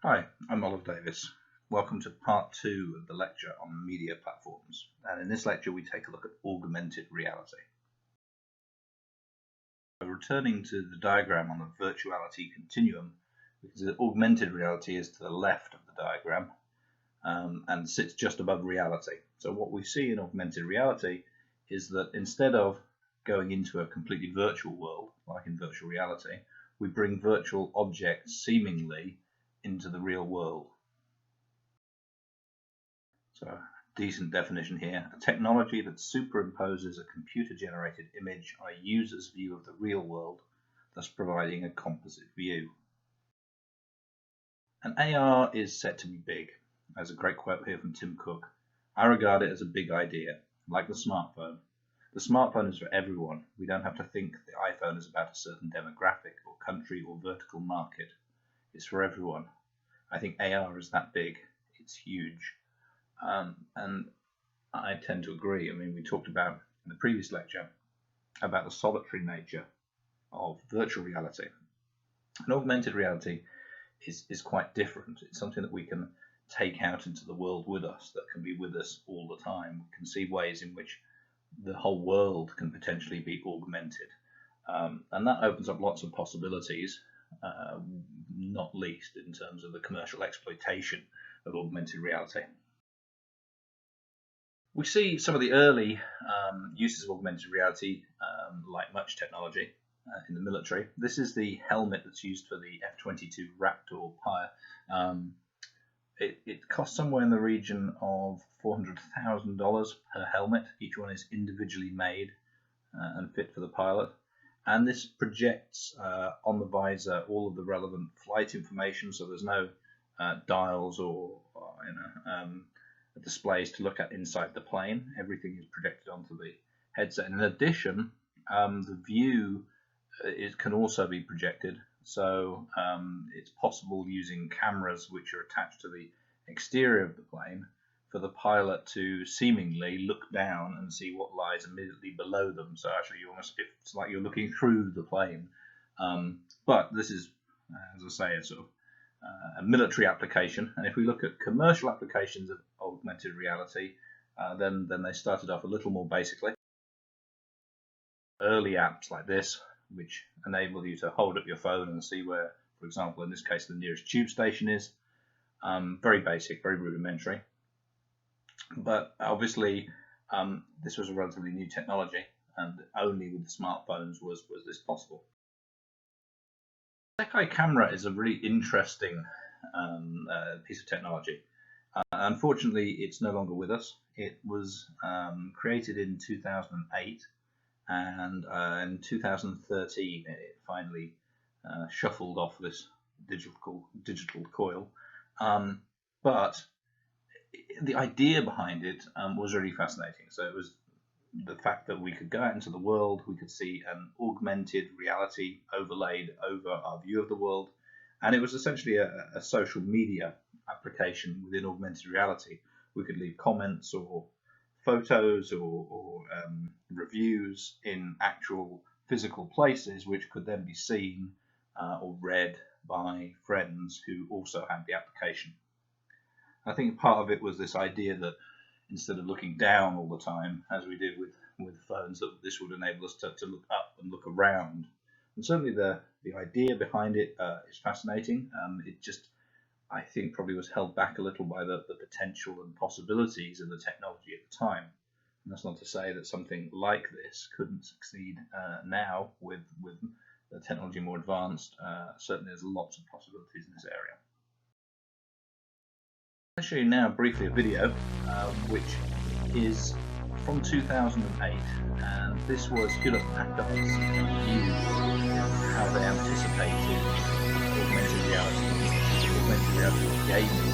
Hi, I'm Oliver Davis. Welcome to part 2 of the lecture on media platforms. And in this lecture we take a look at augmented reality. So returning to the diagram on the virtuality continuum, because the augmented reality is to the left of the diagram and sits just above reality. So what we see in augmented reality is that instead of going into a completely virtual world, like in virtual reality, we bring virtual objects seemingly into the real world. So, decent definition here: a technology that superimposes a computer-generated image on a user's view of the real world, thus providing a composite view. And AR is set to be big. There's a great quote here from Tim Cook. I regard it as a big idea, like the smartphone. The smartphone is for everyone. We don't have to think the iPhone is about a certain demographic or country or vertical market. It's for everyone. I think AR is that big. It's huge. And I tend to agree. I mean, we talked about in the previous lecture about the solitary nature of virtual reality. And augmented reality is quite different. It's something that we can take out into the world with us, that can be with us all the time. We can see ways in which the whole world can potentially be augmented. And that opens up lots of possibilities, not least in terms of the commercial exploitation of augmented reality. We see some of the early uses of augmented reality, like much technology, in the military. This is the helmet that's used for the F-22 Raptor Pyre. It costs somewhere in the region of $400,000 per helmet. Each one is individually made and fit for the pilot. And this projects on the visor all of the relevant flight information, so there's no dials or displays to look at inside the plane. Everything is projected onto the headset. And in addition, the view can also be projected. So it's possible using cameras which are attached to the exterior of the plane for the pilot to seemingly look down and see what lies immediately below them. So actually, it's like you're looking through the plane. But this is, as I say, a sort of a military application. And if we look at commercial applications of augmented reality, then they started off a little more basically. Early apps like this, which enable you to hold up your phone and see where, for example, in this case, the nearest tube station is. Very basic, very rudimentary. But obviously, this was a relatively new technology, and only with the smartphones was this possible. Sekai camera is a really interesting piece of technology. Unfortunately, it's no longer with us. It was created in 2008, and in 2013 it finally shuffled off this digital coil. But the idea behind it was really fascinating. So it was the fact that we could go out into the world, we could see an augmented reality overlaid over our view of the world, and it was essentially a social media application within augmented reality. We could leave comments or photos or reviews in actual physical places, which could then be seen or read by friends who also had the application. I think part of it was this idea that instead of looking down all the time, as we did with phones, that this would enable us to look up and look around. And certainly the idea behind it is fascinating. It just, I think, probably was held back a little by the potential and possibilities of the technology at the time. And that's not to say that something like this couldn't succeed now with the technology more advanced. Certainly there's lots of possibilities in this area. I'll show you now briefly a video which is from 2008, and this was Hewlett Packard's view of how they anticipated augmented reality gaming.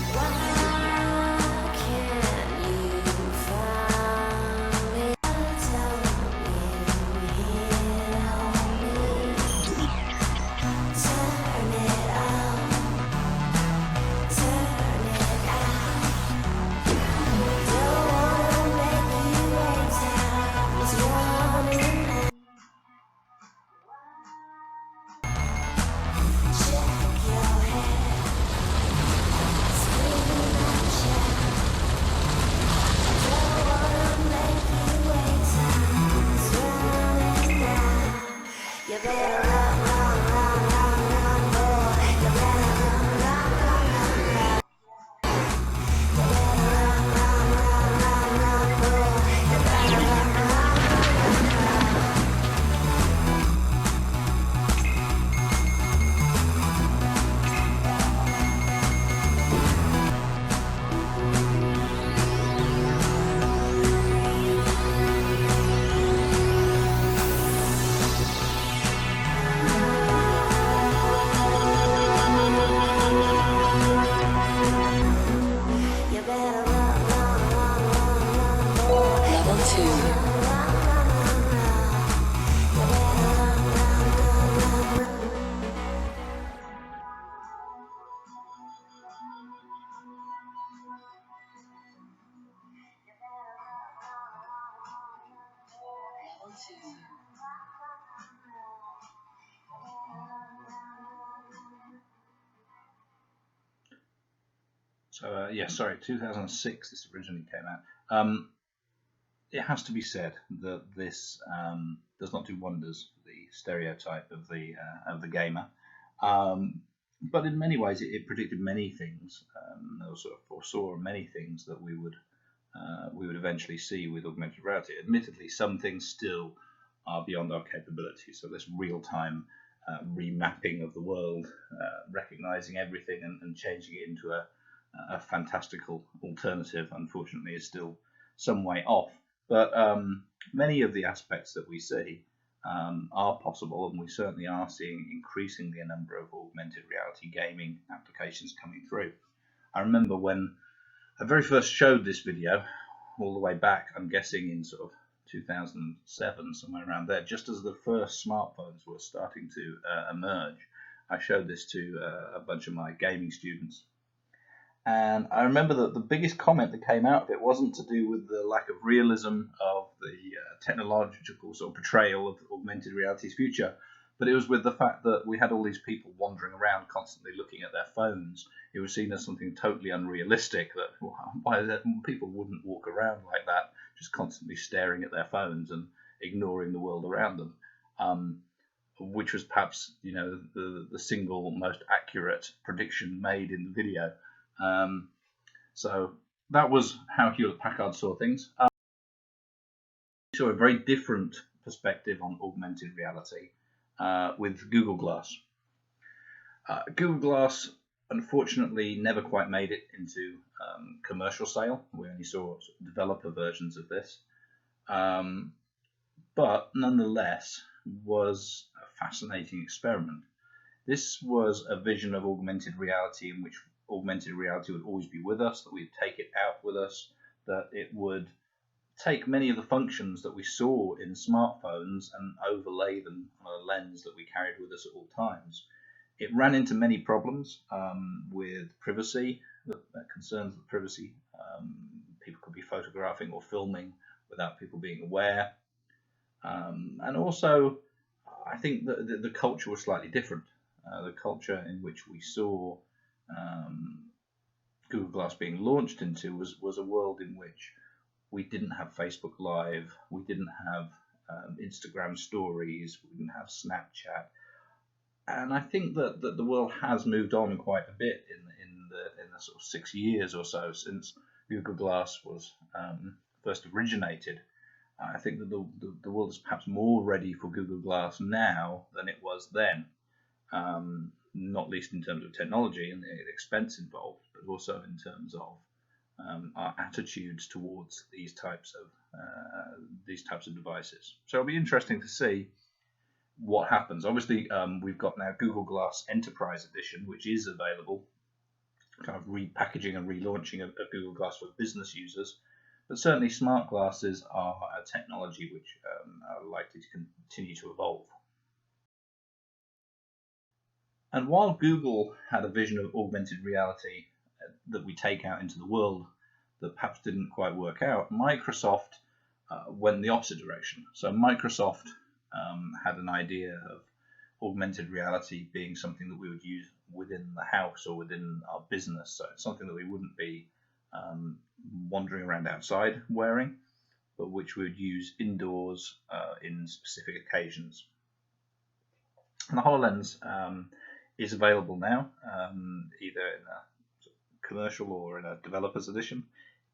So yeah, sorry, 2006 this originally came out. It has to be said that this does not do wonders for the stereotype of the gamer, um, but in many ways it predicted many things, or sort of foresaw many things that we would eventually see with augmented reality. Admittedly, some things still are beyond our capabilities. So this real-time remapping of the world, recognizing everything and changing it into a fantastical alternative, unfortunately, is still some way off. But many of the aspects that we see are possible, and we certainly are seeing increasingly a number of augmented reality gaming applications coming through. I remember when I very first showed this video, all the way back, I'm guessing in sort of 2007, somewhere around there, just as the first smartphones were starting to emerge. I showed this to a bunch of my gaming students. And I remember that the biggest comment that came out of it wasn't to do with the lack of realism of the technological sort of portrayal of augmented reality's future, but it was with the fact that we had all these people wandering around constantly looking at their phones. It was seen as something totally unrealistic, that people wouldn't walk around like that, just constantly staring at their phones and ignoring the world around them. Which was perhaps, the single most accurate prediction made in the video. So that was how Hewlett-Packard saw things. We saw a very different perspective on augmented reality with Google Glass. Google Glass, unfortunately, never quite made it into commercial sale. We only saw developer versions of this. But nonetheless, was a fascinating experiment. This was a vision of augmented reality in which augmented reality would always be with us, that we'd take it out with us, that it would take many of the functions that we saw in smartphones and overlay them on a lens that we carried with us at all times. It ran into many problems with privacy, concerns with privacy. People could be photographing or filming without people being aware. And also, I think that the culture was slightly different. The culture in which we saw Google Glass being launched into was a world in which we didn't have Facebook Live, we didn't have Instagram stories, we didn't have Snapchat, and I think that the world has moved on quite a bit in the sort of 6 years or so since Google Glass was first originated. I think that the world is perhaps more ready for Google Glass now than it was then. Not least in terms of technology and the expense involved, but also in terms of our attitudes towards these types of devices. So it'll be interesting to see what happens. Obviously, we've got now Google Glass Enterprise Edition, which is available, kind of repackaging and relaunching of Google Glass for business users. But certainly, smart glasses are a technology which are likely to continue to evolve. And while Google had a vision of augmented reality that we take out into the world that perhaps didn't quite work out, Microsoft went the opposite direction. So Microsoft had an idea of augmented reality being something that we would use within the house or within our business. So it's something that we wouldn't be wandering around outside wearing, but which we would use indoors in specific occasions. And the HoloLens is available now, either in a commercial or in a developer's edition.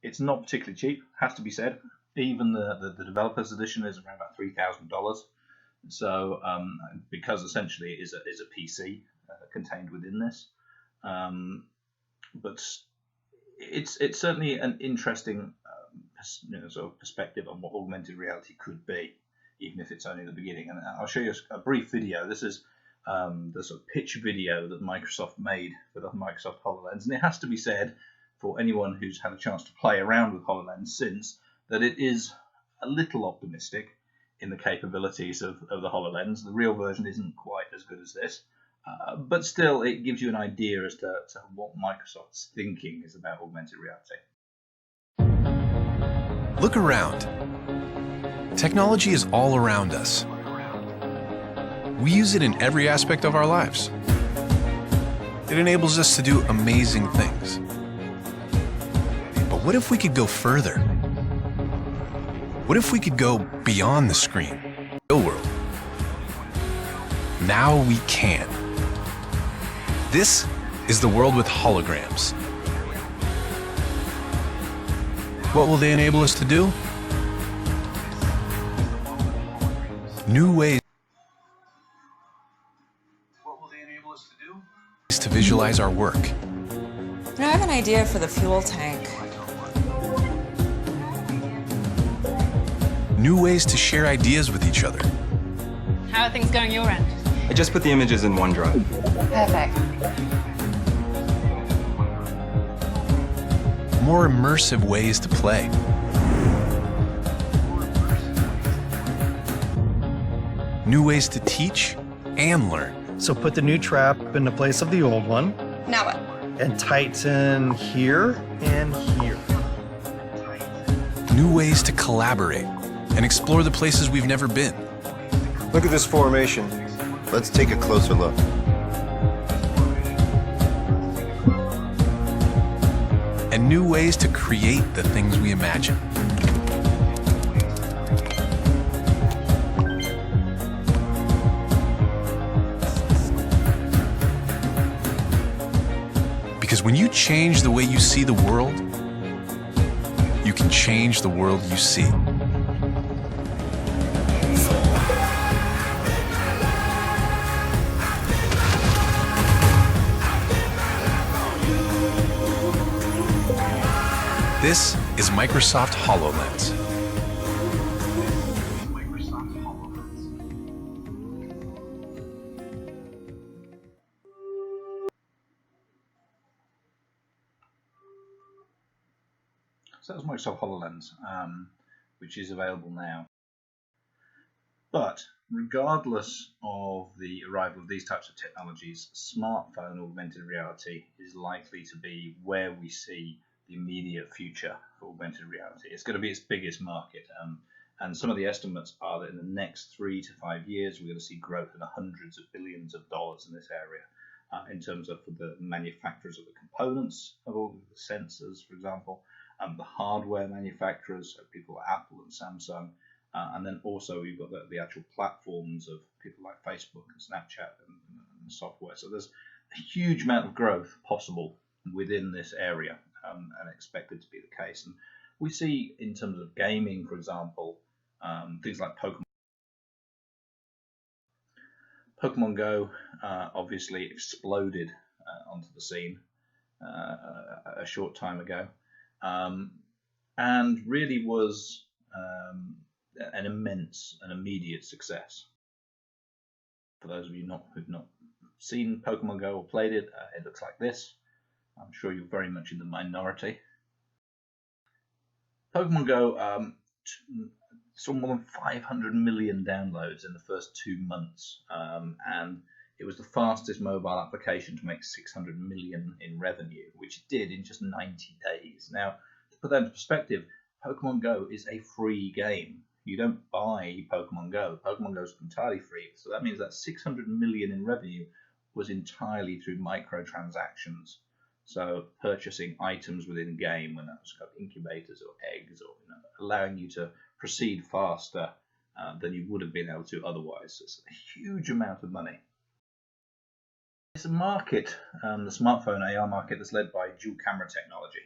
It's not particularly cheap, has to be said. Even the developer's edition is around about $3,000. So because essentially it is a PC contained within this, but it's certainly an interesting sort of perspective on what augmented reality could be, even if it's only the beginning. And I'll show you a brief video. This is the sort of pitch video that Microsoft made for the Microsoft HoloLens, and it has to be said for anyone who's had a chance to play around with HoloLens since that it is a little optimistic in the capabilities of the HoloLens. The real version isn't quite as good as this, but still it gives you an idea as to what Microsoft's thinking is about augmented reality. Look around. Technology is all around us. We use it in every aspect of our lives. It enables us to do amazing things. But what if we could go further? What if we could go beyond the screen, the real world? Now we can. This is the world with holograms. What will they enable us to do? New ways to visualize our work. I have an idea for the fuel tank. New ways to share ideas with each other. How are things going your end? I just put the images in OneDrive. Perfect. More immersive ways to play. New ways to teach and learn. So put the new trap in the place of the old one. Now what? And tighten here and here. New ways to collaborate and explore the places we've never been. Look at this formation. Let's take a closer look. And new ways to create the things we imagine. Because when you change the way you see the world, you can change the world you see. This is Microsoft HoloLens. So that's Microsoft HoloLens, which is available now. But regardless of the arrival of these types of technologies, smartphone augmented reality is likely to be where we see the immediate future for augmented reality. It's going to be its biggest market, and some of the estimates are that in the next 3 to 5 years we're going to see growth in the hundreds of billions of dollars in this area, in terms of the manufacturers of the components of all the sensors, for example, the hardware manufacturers, so people like Apple and Samsung, and then also you've got the actual platforms of people like Facebook and Snapchat and software. So there's a huge amount of growth possible within this area, and expected to be the case. And we see in terms of gaming, for example, things like Pokemon Go obviously exploded onto the scene a short time ago, and really was an immense and immediate success. For those of you who've not seen Pokemon Go or played it, it looks like this. I'm sure you're very much in the minority. Pokemon Go saw more than 500 million downloads in the first 2 months, and it was the fastest mobile application to make 600 million in revenue, which it did in just 90 days. Now, to put that into perspective, Pokemon Go is a free game. You don't buy Pokemon Go. Pokemon Go is entirely free, so that means that 600 million in revenue was entirely through microtransactions. So purchasing items within game, when that was kind of incubators or eggs, or allowing you to proceed faster than you would have been able to otherwise. It's a huge amount of money. It's a market, the smartphone AR market, that's led by dual camera technology.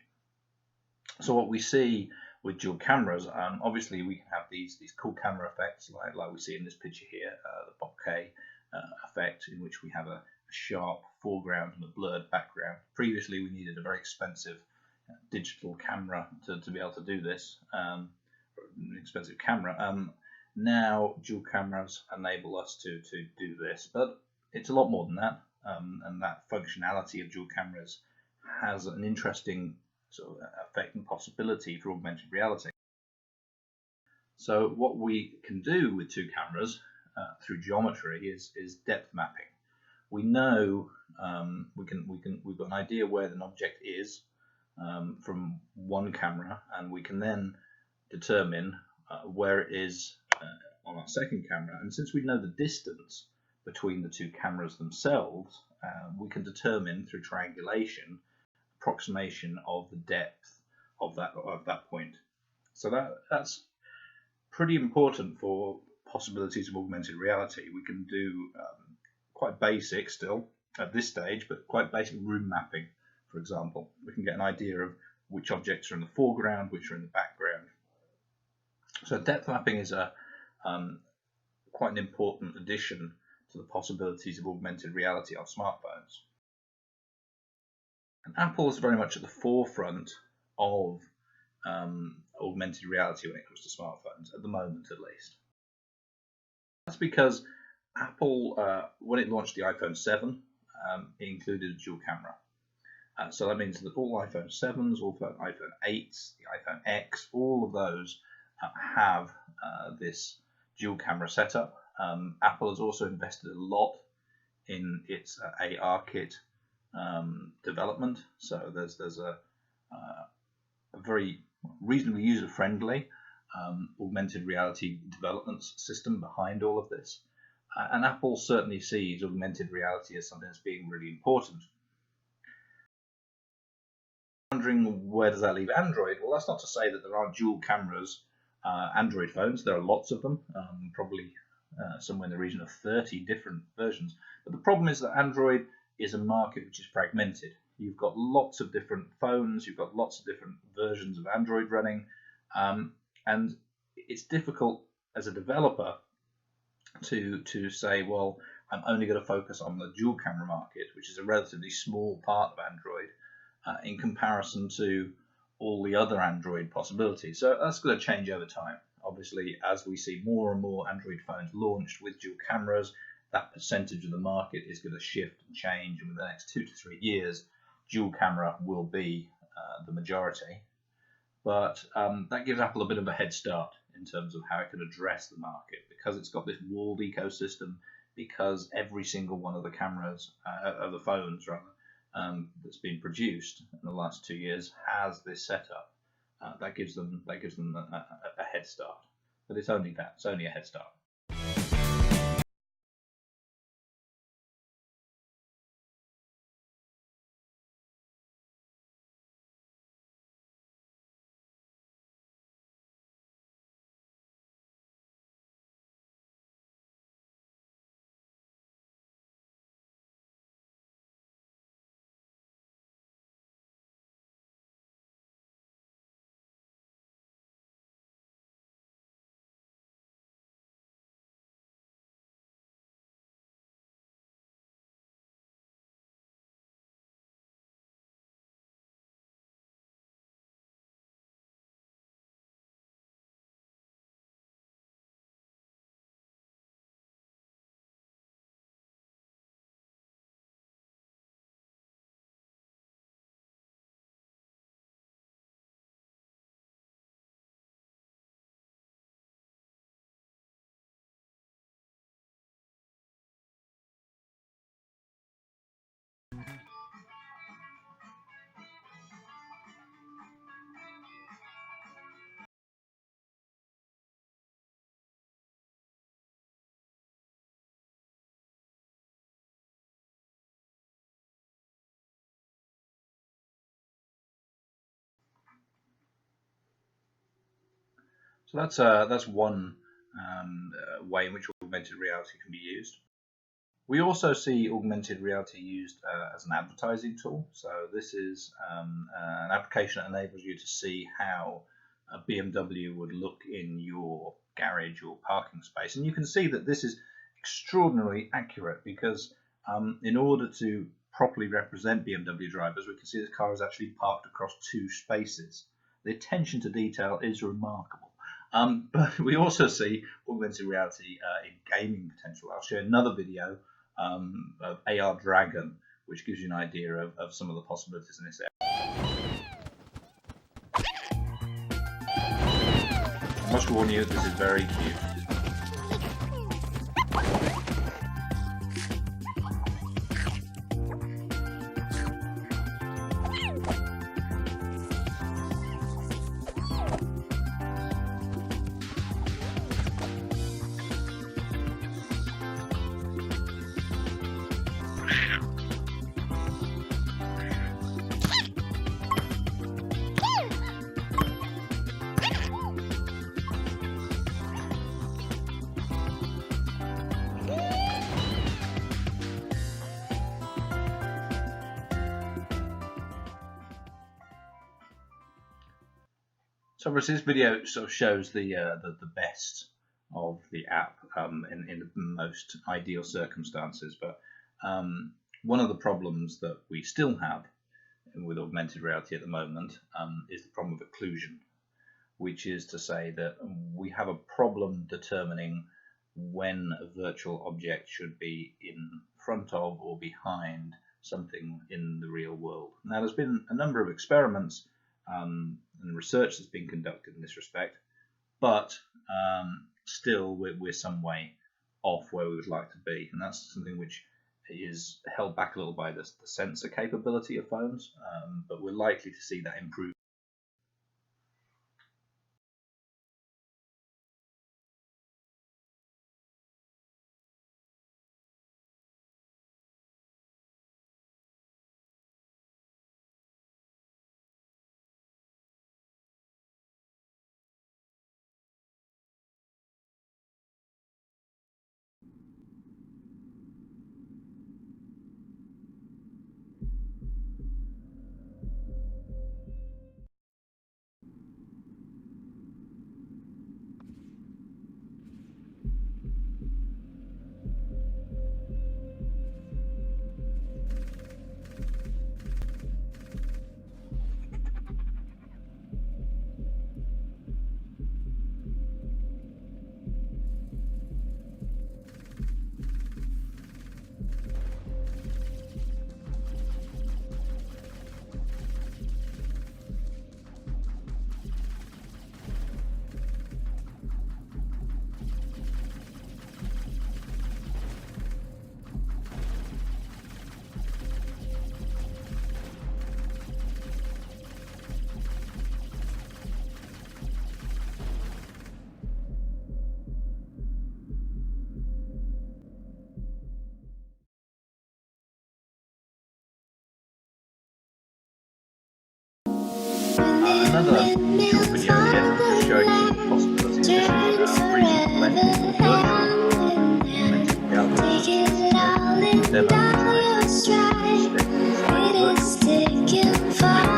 So what we see with dual cameras, obviously we can have these cool camera effects like we see in this picture here, the bokeh effect, in which we have a sharp foreground and a blurred background. Previously we needed a very expensive digital camera to be able to do this, an expensive camera. Now dual cameras enable us to do this, but it's a lot more than that, and that functionality of dual cameras has an interesting sort of effect and possibility for augmented reality. So what we can do with two cameras through geometry is depth mapping. We know we've got an idea where an object is from one camera, and we can then determine where it is on our second camera, and since we know the distance between the two cameras themselves, we can determine through triangulation approximation of the depth of that point. So that's pretty important for possibilities of augmented reality. We can do quite basic still at this stage, but quite basic room mapping, for example. We can get an idea of which objects are in the foreground, which are in the background. So depth mapping is quite an important addition to the possibilities of augmented reality on smartphones. And Apple is very much at the forefront of augmented reality when it comes to smartphones, at the moment at least. That's because Apple, when it launched the iPhone 7, it included a dual camera. So that means that all iPhone 7s, all iPhone 8s, the iPhone X, all of those have this dual camera setup. Apple has also invested a lot in its AR kit development. So there's a very reasonably user-friendly augmented reality development system behind all of this. And Apple certainly sees augmented reality as something that's being really important. Wondering where does that leave Android? Well, that's not to say that there aren't dual cameras Android phones. There are lots of them, probably somewhere in the region of 30 different versions. But the problem is that Android is a market which is fragmented. You've got lots of different phones, you've got lots of different versions of Android running, and it's difficult as a developer to say, well, I'm only going to focus on the dual camera market, which is a relatively small part of Android in comparison to all the other Android possibilities. So that's going to change over time. Obviously, as we see more and more Android phones launched with dual cameras, that percentage of the market is going to shift and change, and within the next 2 to 3 years, dual camera will be the majority. But that gives Apple a bit of a head start in terms of how it can address the market, because it's got this walled ecosystem, because every single one of the cameras, of the phones rather, that's been produced in the last 2 years has this setup. That gives them a head start. But it's only that. It's only a head start. So that's one way in which augmented reality can be used. We also see augmented reality used as an advertising tool. So this is an application that enables you to see how a BMW would look in your garage or parking space. And you can see that this is extraordinarily accurate, because in order to properly represent BMW drivers, we can see this car is actually parked across 2 spaces. The attention to detail is remarkable. But we also see augmented reality in gaming potential. I'll show another video of AR Dragon, which gives you an idea of some of the possibilities in this area. I must warn you, this is very cute. So obviously this video sort of shows the best of the app in the most ideal circumstances, but one of the problems that we still have with augmented reality at the moment is the problem of occlusion, which is to say that we have a problem determining when a virtual object should be in front of or behind something in the real world. Now, there's been a number of experiments and research that's been conducted in this respect, but still we're some way off where we would like to be, and that's something which is held back a little by the sensor capability of phones, but we're likely to see that improve. Another short video here just showing some possibilities. This is briefly blending with virtual augmented reality. Demo which I step inside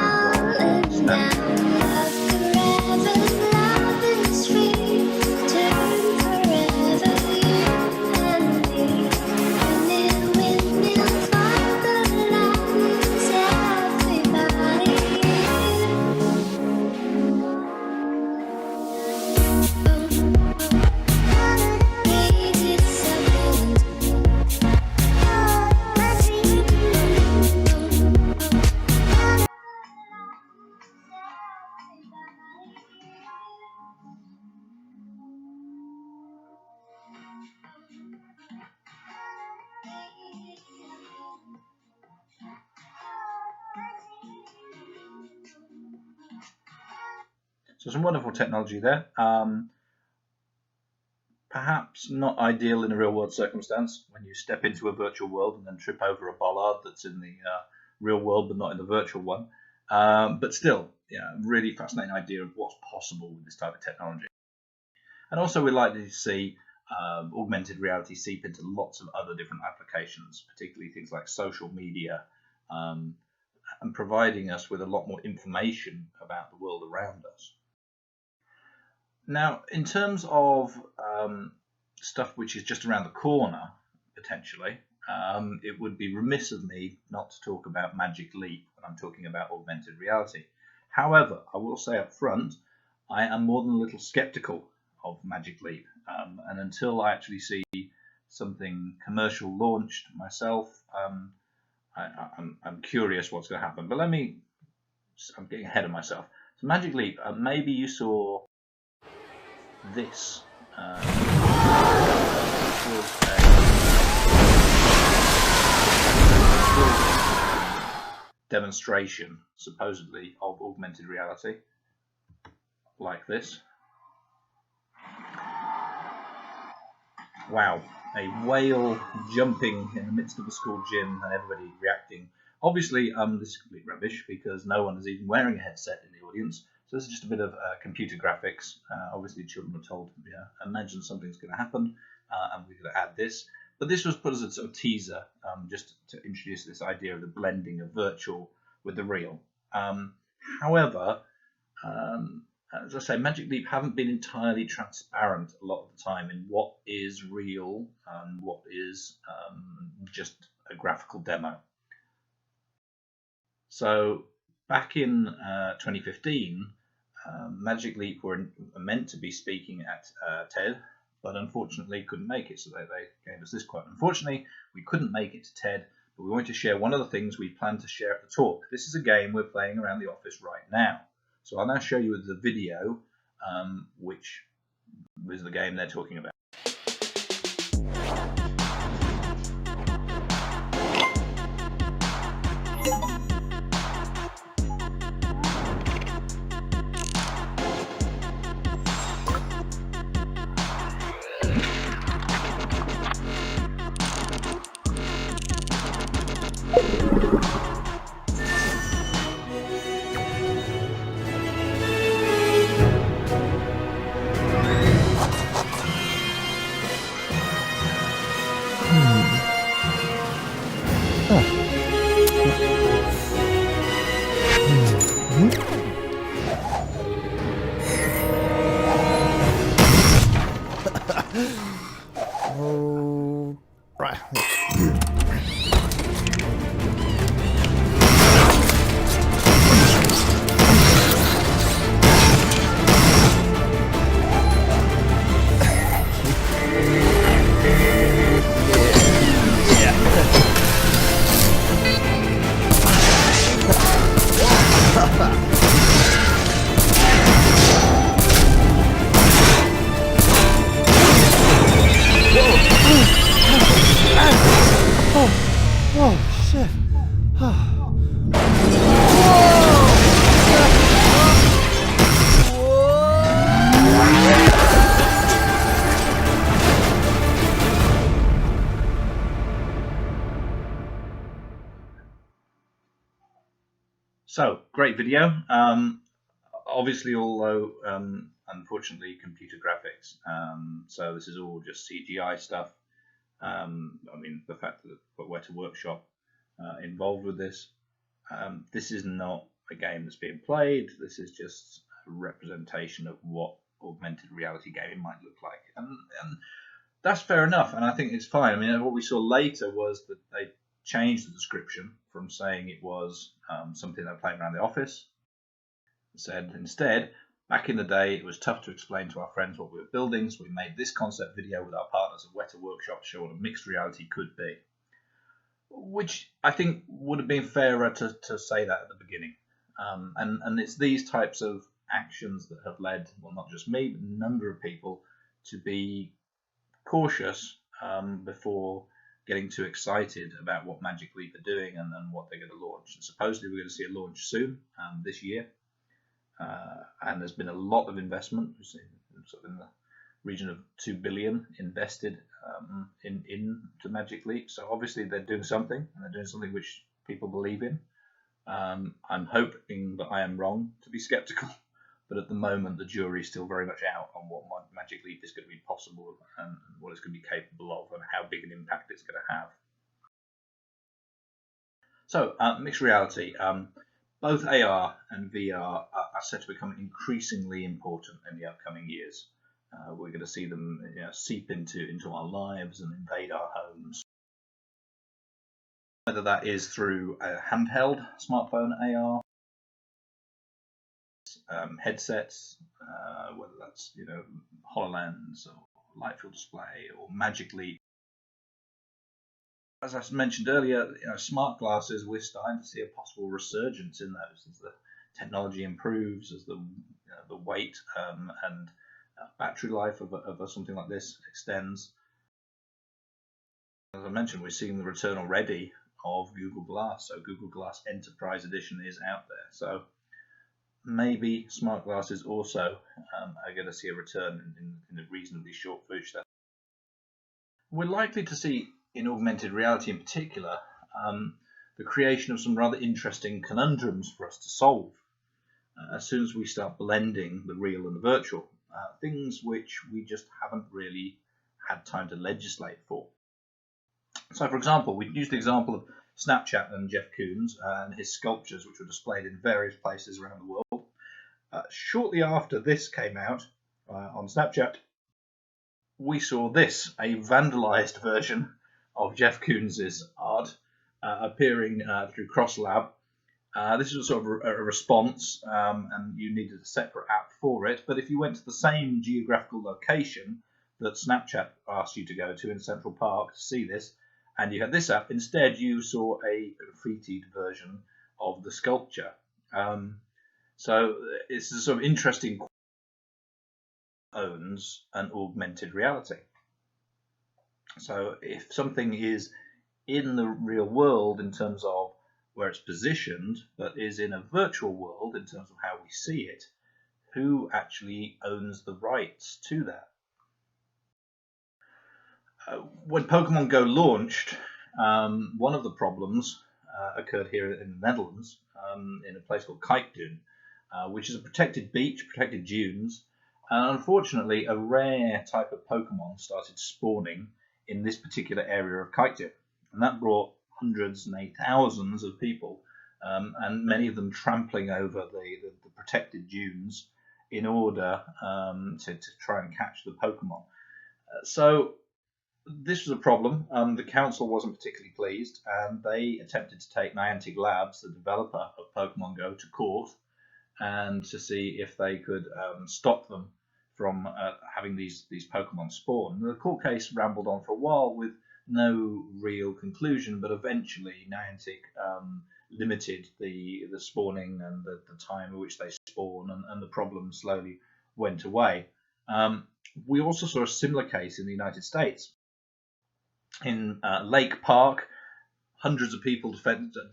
So some wonderful technology there. Perhaps not ideal in a real world circumstance when you step into a virtual world and then trip over a bollard that's in the real world but not in the virtual one. But still, yeah, really fascinating idea of what's possible with this type of technology. And also we're likely to see augmented reality seep into lots of other different applications, particularly things like social media, and providing us with a lot more information about the world around us. Now, in terms of stuff which is just around the corner, potentially, it would be remiss of me not to talk about Magic Leap when I'm talking about augmented reality. However, I will say up front, I am more than a little skeptical of Magic Leap, and until I actually see something commercial launched myself, I'm curious what's going to happen. But I'm getting ahead of myself. So Magic Leap, maybe you saw this was a demonstration, supposedly, of augmented reality, like this. Wow, a whale jumping in the midst of a school gym and everybody reacting. Obviously, this is complete rubbish because no one is even wearing a headset in the audience. So this is just a bit of computer graphics. Obviously, children were told, imagine something's going to happen, and we're going to add this. But this was put as a sort of teaser, just to introduce this idea of the blending of virtual with the real. However, as I say, Magic Leap haven't been entirely transparent a lot of the time in what is real and what is just a graphical demo. So back in 2015, Magic Leap were meant to be speaking at TED, but unfortunately couldn't make it, so they gave us this quote. Unfortunately, we couldn't make it to TED, but we wanted to share one of the things we planned to share at the talk. This is a game we're playing around the office right now. So I'll now show you the video, which is the game they're talking about. Oh, right. Oh, shit. So, great video. Obviously, although unfortunately computer graphics. So this is all just CGI stuff. I mean, the fact that put Weta Workshop involved with this. This is not a game that's being played. This is just a representation of what augmented reality gaming might look like, and that's fair enough. And I think it's fine. I mean, what we saw later was that they changed the description from saying it was something they were playing around the office. Said instead, back in the day, it was tough to explain to our friends what we were building, so we made this concept video with our partners at Weta Workshop to show what a mixed reality could be. Which I think would have been fairer to say that at the beginning. And it's these types of actions that have led, well, not just me, but a number of people to be cautious before getting too excited about what Magic Leap are doing and what they're going to launch. And supposedly we're going to see a launch soon, this year. And there's been a lot of investment, sort of in the region of 2 billion invested into Magic Leap. So obviously they're doing something, and they're doing something which people believe in. I'm hoping that I am wrong to be skeptical, but at the moment the jury is still very much out on what Magic Leap is going to be possible and what it's going to be capable of and how big an impact it's going to have. So mixed reality. Both AR and VR are set to become increasingly important in the upcoming years. We're going to see them seep into our lives and invade our homes. Whether that is through a handheld smartphone AR, headsets, whether that's HoloLens or Lightfield Display or Magic Leap. As I mentioned earlier, smart glasses, we're starting to see a possible resurgence in those as the technology improves, as the weight and battery life of something like this extends. As I mentioned, we're seeing the return already of Google Glass. So Google Glass Enterprise Edition is out there. So maybe smart glasses also are going to see a return in a reasonably short future. We're likely to see, in augmented reality in particular, the creation of some rather interesting conundrums for us to solve as soon as we start blending the real and the virtual, things which we just haven't really had time to legislate for. So, for example, we used the example of Snapchat and Jeff Koons and his sculptures, which were displayed in various places around the world. Shortly after this came out on Snapchat, we saw this, a vandalized version of Jeff Koons's art appearing through CrossLab. This was sort of a response, and you needed a separate app for it. But if you went to the same geographical location that Snapchat asked you to go to in Central Park to see this, and you had this app, instead you saw a graffitied version of the sculpture. So it's a sort of interesting owns an augmented reality. So if something is in the real world in terms of where it's positioned, but is in a virtual world in terms of how we see it, who actually owns the rights to that? When Pokemon Go launched, one of the problems occurred here in the Netherlands, in a place called Kijkduin, which is a protected beach, protected dunes. And unfortunately, a rare type of Pokemon started spawning in this particular area of Kijkduin. And that brought hundreds and thousands of people, and many of them trampling over the protected dunes in order to try and catch the Pokemon. So this was a problem. The council wasn't particularly pleased, and they attempted to take Niantic Labs, the developer of Pokemon Go, to court and to see if they could stop them from having these Pokemon spawn. The court case rambled on for a while with no real conclusion, but eventually Niantic limited the spawning and the time at which they spawn, and the problem slowly went away. We also saw a similar case in the United States. In Lake Park, hundreds of people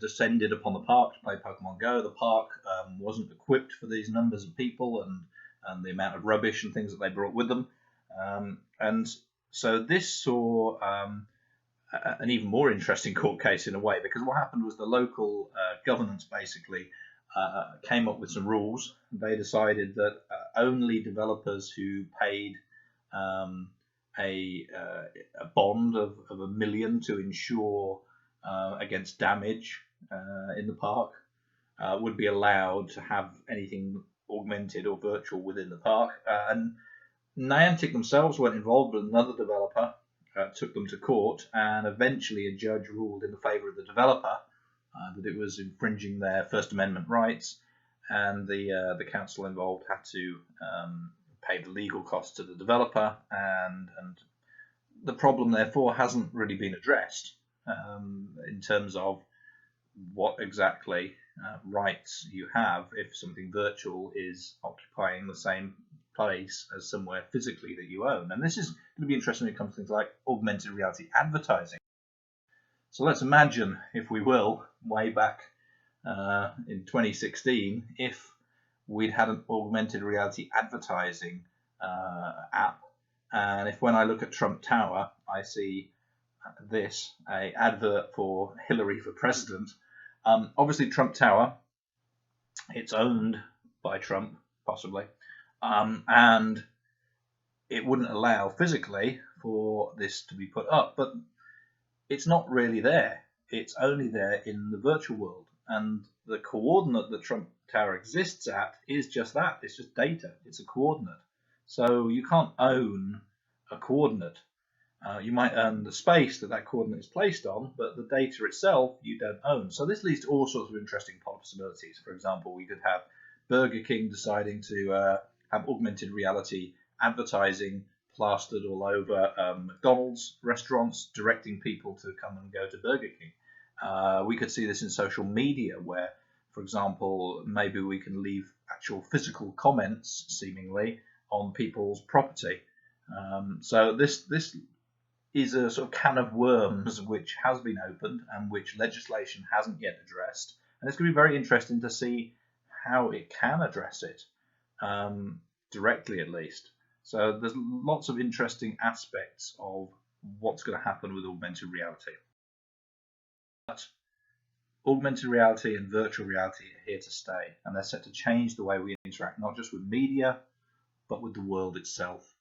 descended upon the park to play Pokemon Go. The park wasn't equipped for these numbers of people and the amount of rubbish and things that they brought with them. And so this saw an even more interesting court case in a way, because what happened was the local governance basically came up with some rules. They decided that only developers who paid a bond of $1 million to insure against damage in the park would be allowed to have anything augmented or virtual within the park. And Niantic themselves weren't involved, but another developer took them to court, and eventually a judge ruled in the favour of the developer that it was infringing their First Amendment rights, and the council involved had to pay the legal costs to the developer, and the problem therefore hasn't really been addressed in terms of what exactly rights you have if something virtual is occupying the same place as somewhere physically that you own. And this is going to be interesting when it comes to things like augmented reality advertising. So let's imagine, if we will, way back in 2016, if we'd had an augmented reality advertising app, and if when I look at Trump Tower, I see this, a advert for Hillary for president. Obviously, Trump Tower, it's owned by Trump, possibly, and it wouldn't allow physically for this to be put up, but it's not really there. It's only there in the virtual world, and the coordinate that Trump Tower exists at is just that. It's just data. It's a coordinate. So you can't own a coordinate. You might own the space that coordinate is placed on, but the data itself you don't own. So this leads to all sorts of interesting possibilities. For example, we could have Burger King deciding to have augmented reality advertising plastered all over McDonald's restaurants, directing people to come and go to Burger King. We could see this in social media where, for example, maybe we can leave actual physical comments, seemingly, on people's property. So this is a sort of can of worms which has been opened and which legislation hasn't yet addressed. And it's going to be very interesting to see how it can address it, directly at least. So there's lots of interesting aspects of what's going to happen with augmented reality. But augmented reality and virtual reality are here to stay, and they're set to change the way we interact, not just with media, but with the world itself.